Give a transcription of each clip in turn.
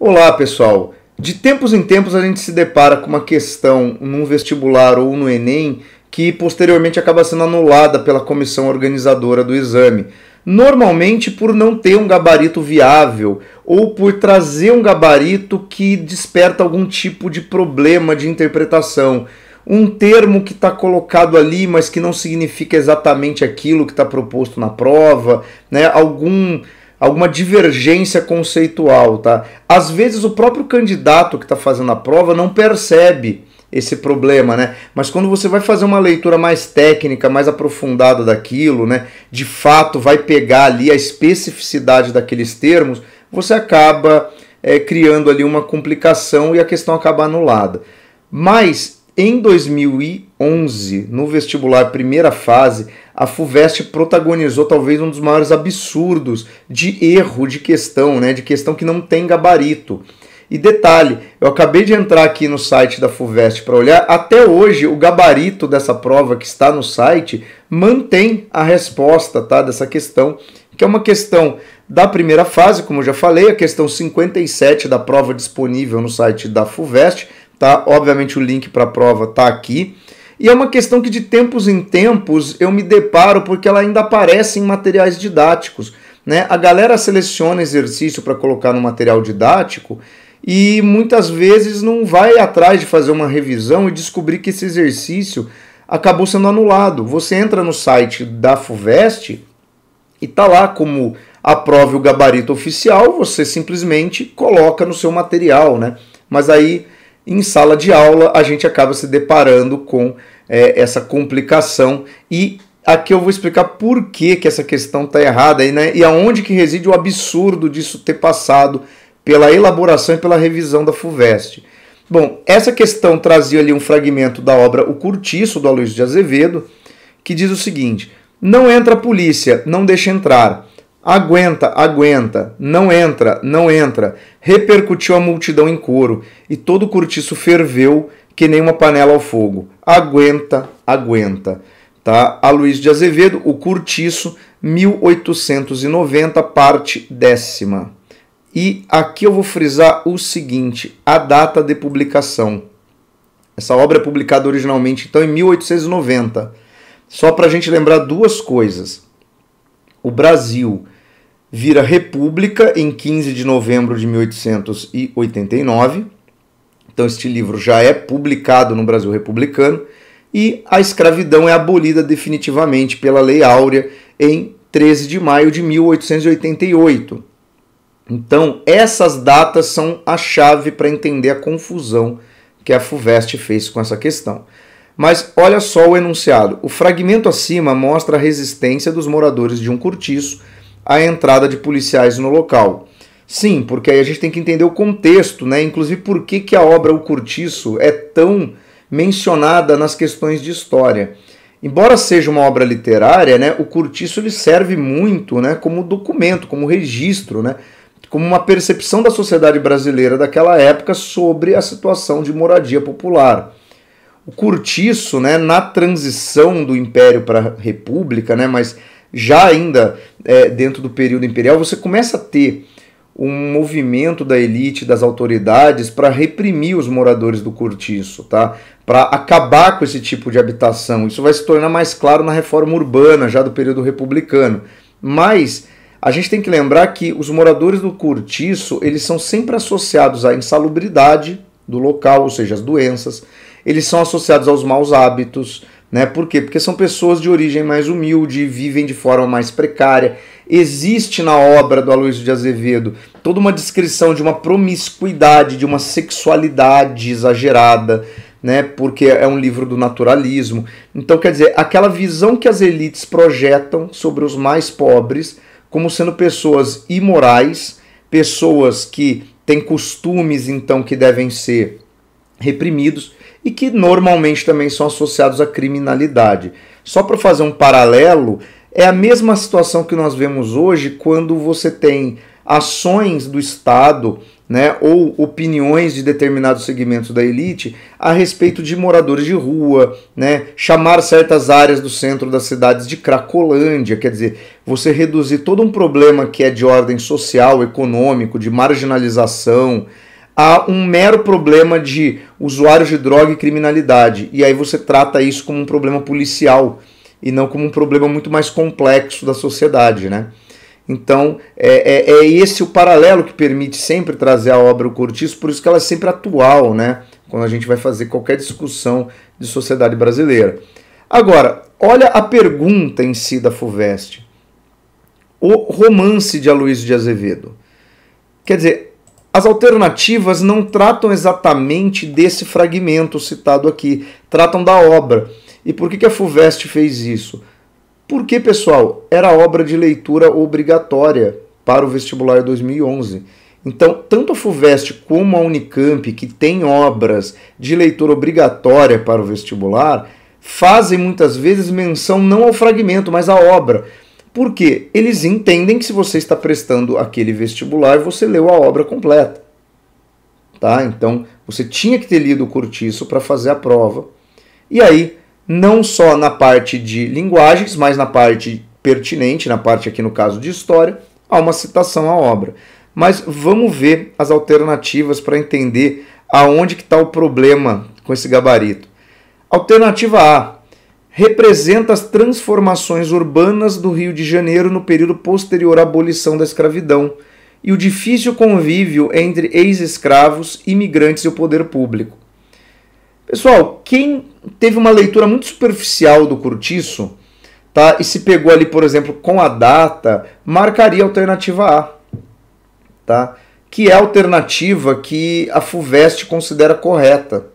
Olá, pessoal! De tempos em tempos a gente se depara com uma questão num vestibular ou no Enem que posteriormente acaba sendo anulada pela comissão organizadora do exame. Normalmente por não ter um gabarito viável ou por trazer um gabarito que desperta algum tipo de problema de interpretação. Um termo que está colocado ali, mas que não significa exatamente aquilo que está proposto na prova, né? Alguma divergência conceitual, tá? Às vezes o próprio candidato que está fazendo a prova não percebe esse problema, né? Mas quando você vai fazer uma leitura mais técnica, mais aprofundada daquilo, né? De fato vai pegar ali a especificidade daqueles termos, você acaba criando ali uma complicação e a questão acaba anulada. Mas em 2011, no vestibular primeira fase, a FUVEST protagonizou talvez um dos maiores absurdos de erro de questão, né? De questão que não tem gabarito. E detalhe, eu acabei de entrar aqui no site da FUVEST para olhar, até hoje o gabarito dessa prova que está no site mantém a resposta, tá, dessa questão, que é uma questão da primeira fase, como eu já falei, a questão 57 da prova disponível no site da FUVEST, tá? Obviamente o link para a prova está aqui. E é uma questão que de tempos em tempos eu me deparo porque ela ainda aparece em materiais didáticos, né? A galera seleciona exercício para colocar no material didático e muitas vezes não vai atrás de fazer uma revisão e descobrir que esse exercício acabou sendo anulado. Você entra no site da FUVEST e tá lá como a prova e o gabarito oficial, você simplesmente coloca no seu material, né? Mas aí em sala de aula a gente acaba se deparando com essa complicação e aqui eu vou explicar por que essa questão está errada né? E aonde que reside o absurdo disso ter passado pela elaboração e pela revisão da FUVEST. Bom, essa questão trazia ali um fragmento da obra O Curtiço, do Aloysio de Azevedo, que diz o seguinte: não entra a polícia, não deixa entrar. Aguenta, aguenta, não entra, não entra. Repercutiu a multidão em coro, e todo o cortiço ferveu que nem uma panela ao fogo. Aguenta, aguenta. Tá? Aloysio de Azevedo, O Curtiço, 1890, parte 10ª. E aqui eu vou frisar o seguinte, a data de publicação. Essa obra é publicada originalmente então em 1890. Só para a gente lembrar duas coisas. O Brasil vira república em 15 de novembro de 1889. Então este livro já é publicado no Brasil republicano. E a escravidão é abolida definitivamente pela Lei Áurea em 13 de maio de 1888. Então essas datas são a chave para entender a confusão que a FUVEST fez com essa questão. Mas olha só o enunciado. O fragmento acima mostra a resistência dos moradores de um cortiço à entrada de policiais no local. Sim, porque aí a gente tem que entender o contexto, né? Inclusive por que a obra O Curtiço é tão mencionada nas questões de história. Embora seja uma obra literária, né, o Curtiço ele serve muito, né, como documento, como registro, né, como uma percepção da sociedade brasileira daquela época sobre a situação de moradia popular. O Curtiço, né, na transição do Império para a República, né, mas já ainda dentro do período imperial, você começa a ter um movimento da elite, das autoridades, para reprimir os moradores do Curtiço, tá? Para acabar com esse tipo de habitação. Isso vai se tornar mais claro na reforma urbana, já do período republicano. Mas a gente tem que lembrar que os moradores do Curtiço, eles são sempre associados à insalubridade do local, ou seja, as doenças. Eles são associados aos maus hábitos, né? Por quê? Porque são pessoas de origem mais humilde, vivem de forma mais precária. Existe na obra do Aloysio de Azevedo toda uma descrição de uma promiscuidade, de uma sexualidade exagerada, né? Porque é um livro do naturalismo. Então, quer dizer, aquela visão que as elites projetam sobre os mais pobres como sendo pessoas imorais, pessoas que têm costumes, então, que devem ser reprimidos e que normalmente também são associados à criminalidade. Só para fazer um paralelo, é a mesma situação que nós vemos hoje quando você tem ações do Estado, né, ou opiniões de determinados segmentos da elite a respeito de moradores de rua, né, chamar certas áreas do centro das cidades de Cracolândia, quer dizer, você reduzir todo um problema que é de ordem social, econômico, de marginalização, a um mero problema de usuários de droga e criminalidade, e aí você trata isso como um problema policial e não como um problema muito mais complexo da sociedade, né? Então, é esse o paralelo que permite sempre trazer a obra O Cortiço, por isso que ela é sempre atual, né? Quando a gente vai fazer qualquer discussão de sociedade brasileira. Agora, olha a pergunta em si da FUVEST. O romance de Aloysio de Azevedo. Quer dizer, as alternativas não tratam exatamente desse fragmento citado aqui, tratam da obra. E por que a FUVEST fez isso? Porque, pessoal, era obra de leitura obrigatória para o vestibular 2011. Então, tanto a FUVEST como a Unicamp, que tem obras de leitura obrigatória para o vestibular, fazem muitas vezes menção não ao fragmento, mas à obra. Por quê? Eles entendem que se você está prestando aquele vestibular, você leu a obra completa. Tá? Então, você tinha que ter lido o Cortiço para fazer a prova. E aí, não só na parte de linguagens, mas na parte pertinente, na parte aqui no caso de história, há uma citação à obra. Mas vamos ver as alternativas para entender aonde que está o problema com esse gabarito. Alternativa A. Representa as transformações urbanas do Rio de Janeiro no período posterior à abolição da escravidão e o difícil convívio entre ex-escravos, imigrantes e o poder público. Pessoal, quem teve uma leitura muito superficial do Cortiço, tá, e se pegou ali, por exemplo, com a data, marcaria a alternativa A, tá, que é a alternativa que a FUVEST considera correta.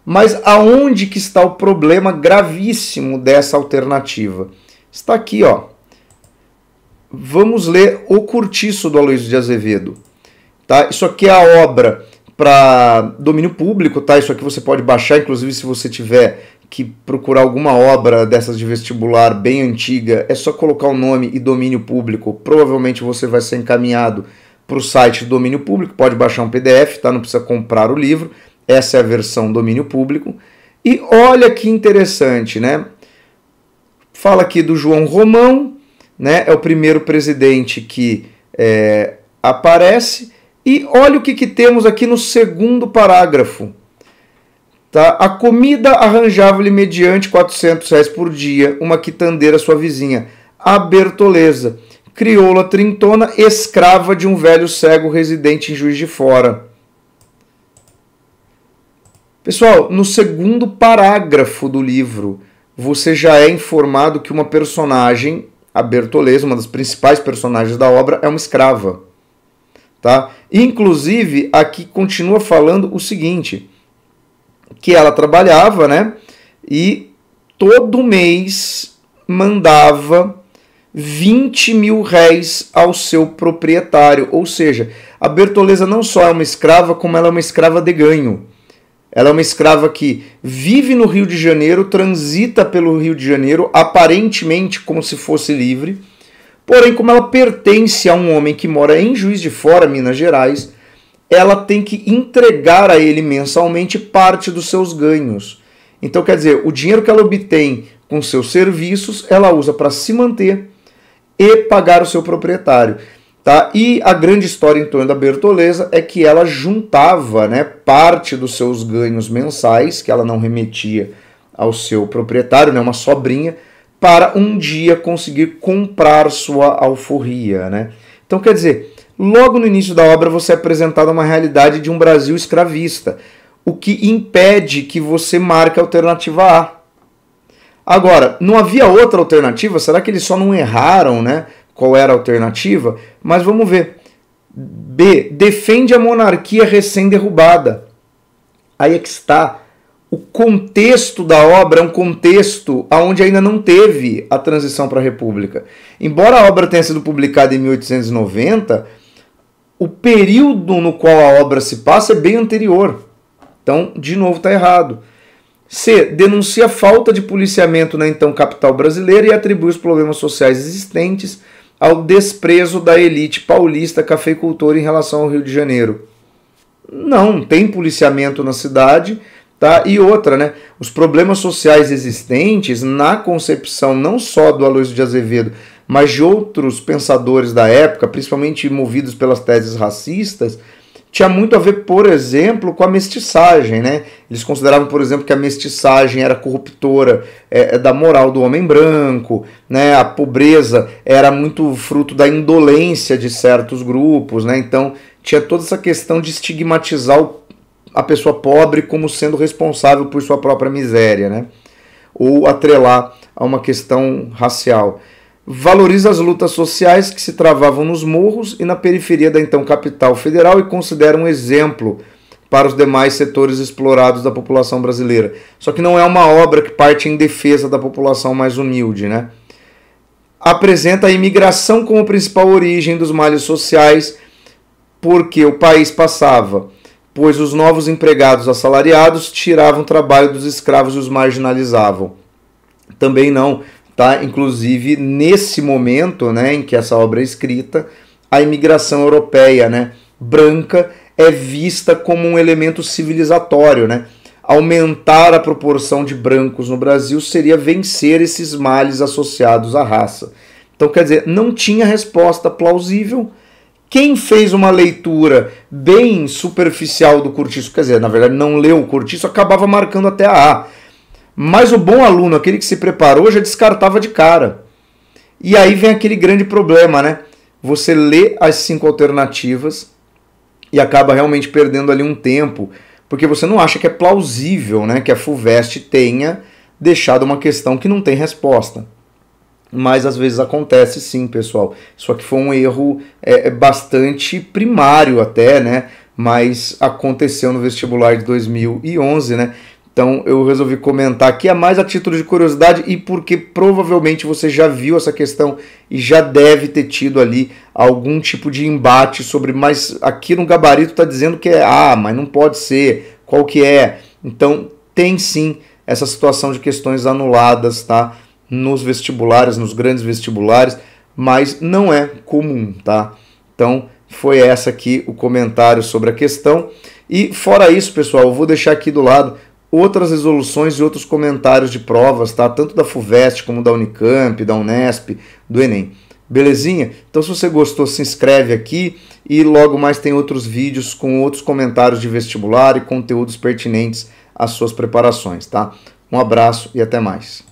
Mas aonde que está o problema gravíssimo dessa alternativa? Está aqui, ó. Vamos ler O Cortiço do Aloysio de Azevedo. Tá? Isso aqui é a obra para domínio público, tá? Isso aqui você pode baixar, inclusive se você tiver que procurar alguma obra dessas de vestibular bem antiga, é só colocar o nome e domínio público, provavelmente você vai ser encaminhado para o site do domínio público, pode baixar um PDF, tá? Não precisa comprar o livro, essa é a versão domínio público. E olha que interessante, né? Fala aqui do João Romão, né? É o primeiro presidente que aparece. E olha o que temos aqui no segundo parágrafo. Tá? A comida arranjava-lhe mediante R$400 por dia, uma quitandeira sua vizinha, a Bertoleza, crioula trintona, escrava de um velho cego residente em Juiz de Fora. Pessoal, no segundo parágrafo do livro, você já é informado que uma personagem, a Bertoleza, uma das principais personagens da obra, é uma escrava. Tá? Inclusive, aqui continua falando o seguinte, que ela trabalhava, né, e todo mês mandava 20 mil réis ao seu proprietário. Ou seja, a Bertoleza não só é uma escrava, como ela é uma escrava de ganho. Ela é uma escrava que vive no Rio de Janeiro, transita pelo Rio de Janeiro, aparentemente como se fosse livre. Porém, como ela pertence a um homem que mora em Juiz de Fora, Minas Gerais, ela tem que entregar a ele mensalmente parte dos seus ganhos. Então, quer dizer, o dinheiro que ela obtém com seus serviços, ela usa para se manter e pagar o seu proprietário. Tá? E a grande história em torno da Bertoleza é que ela juntava, né, parte dos seus ganhos mensais, que ela não remetia ao seu proprietário, né, uma sobrinha, para um dia conseguir comprar sua alforria. Né? Então, quer dizer, logo no início da obra você é apresentado a uma realidade de um Brasil escravista, o que impede que você marque a alternativa A. Agora, não havia outra alternativa? Será que eles só não erraram, né? Qual era a alternativa? Mas vamos ver. B. Defende a monarquia recém-derrubada. Aí é que está. O contexto da obra é um contexto onde ainda não teve a transição para a República. Embora a obra tenha sido publicada em 1890, o período no qual a obra se passa é bem anterior. Então, de novo, está errado. C. Denuncia a falta de policiamento na então capital brasileira e atribui os problemas sociais existentes ao desprezo da elite paulista cafeicultora em relação ao Rio de Janeiro. Não, tem policiamento na cidade, tá? E outra, né? Os problemas sociais existentes na concepção não só do Aloysio de Azevedo, mas de outros pensadores da época, principalmente movidos pelas teses racistas, tinha muito a ver, por exemplo, com a mestiçagem, né? Eles consideravam, por exemplo, que a mestiçagem era corruptora da moral do homem branco, né? A pobreza era muito fruto da indolência de certos grupos, né? Então tinha toda essa questão de estigmatizar a pessoa pobre como sendo responsável por sua própria miséria, né? Ou atrelar a uma questão racial. Valoriza as lutas sociais que se travavam nos morros e na periferia da então capital federal e considera um exemplo para os demais setores explorados da população brasileira. Só que não é uma obra que parte em defesa da população mais humilde, né? Apresenta a imigração como principal origem dos males sociais, porque o país passava, pois os novos empregados assalariados tiravam o trabalho dos escravos e os marginalizavam. Também não. Tá? Inclusive, nesse momento, né, em que essa obra é escrita, a imigração europeia, né, branca é vista como um elemento civilizatório. Né? Aumentar a proporção de brancos no Brasil seria vencer esses males associados à raça. Então, quer dizer, não tinha resposta plausível. Quem fez uma leitura bem superficial do Curtiço, quer dizer, na verdade não leu o Curtiço, acabava marcando até a A. Mas o bom aluno, aquele que se preparou, já descartava de cara. E aí vem aquele grande problema, né? Você lê as 5 alternativas e acaba realmente perdendo ali um tempo, porque você não acha que é plausível, né, que a FUVEST tenha deixado uma questão que não tem resposta. Mas às vezes acontece sim, pessoal. Só que foi um erro bastante primário até, né? Mas aconteceu no vestibular de 2011, né? Então eu resolvi comentar aqui, a mais a título de curiosidade e porque provavelmente você já viu essa questão e já deve ter tido ali algum tipo de embate sobre, mas aqui no gabarito está dizendo que é A, mas não pode ser, qual que é? Então tem sim essa situação de questões anuladas, tá? Nos vestibulares, nos grandes vestibulares, mas não é comum, tá? Então foi essa aqui o comentário sobre a questão. E fora isso, pessoal, eu vou deixar aqui do lado outras resoluções e outros comentários de provas, tá? Tanto da FUVEST como da Unicamp, da Unesp, do Enem. Belezinha? Então se você gostou, se inscreve aqui e logo mais tem outros vídeos com outros comentários de vestibular e conteúdos pertinentes às suas preparações, tá? Um abraço e até mais.